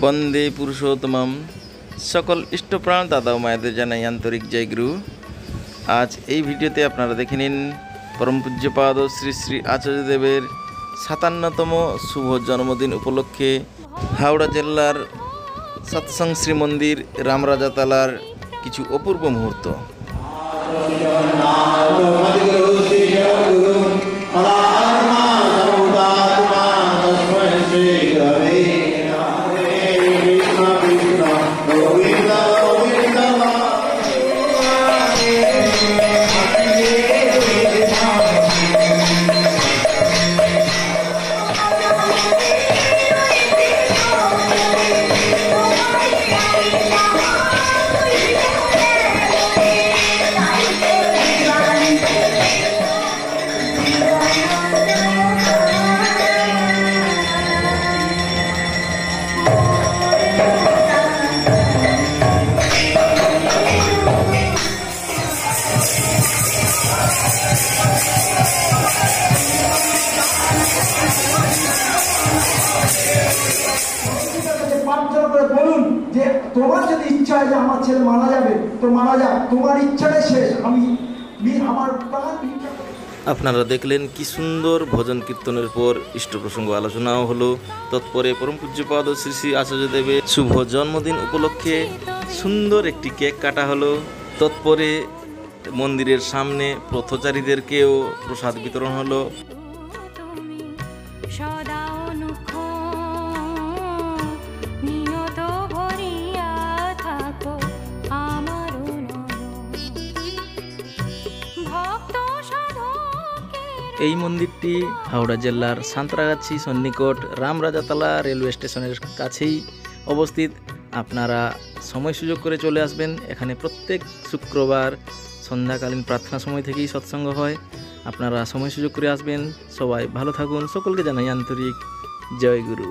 বন্দে পুরুষোত্তমম। সকল ইষ্টপ্রাণ দাদা ও মায়েদের জানাই আন্তরিক জয় গুরু। আজ এই ভিডিওতে আপনারা দেখে নিন পরম পূজ্যপাদ শ্রী শ্রী আচার্যদেবের ৫৭তম শুভ জন্মদিন উপলক্ষে হাওড়া জেলার সৎসং শ্রী মন্দির রামরাজাতলার কিছু অপূর্ব মুহূর্ত। বলুন যে তোমার যদি ইচ্ছা হয় যে আমার ছেলে মারা যাবে তো মারা যাক, তোমার ইচ্ছাটাই শেষ, আমি আমার প্রাণ। আপনারা দেখলেন কি সুন্দর ভজন কীর্তনের পর ইষ্ট প্রসঙ্গ আলোচনাও হলো। তৎপরে পরম পূজ্যপাদ শ্রী শ্রী আচার্যদেবের শুভ জন্মদিন উপলক্ষে সুন্দর একটি কেক কাটা হলো। তৎপরে মন্দিরের সামনে পথচারীদেরকেও প্রসাদ বিতরণ হলো। এই মন্দিরটি হাওড়া জেলার সাঁতরাগাছি সন্নিকট রামরাজাতলা রেলওয়ে স্টেশনের কাছেই অবস্থিত। আপনারা সময় সুযোগ করে চলে আসবেন। এখানে প্রত্যেক শুক্রবার সন্ধ্যাকালীন প্রার্থনা সময় থেকেই সৎসঙ্গ হয়। আপনারা সময় সুযোগ করে আসবেন। সবাই ভালো থাকুন। সকলকে জানাই আন্তরিক জয় গুরু।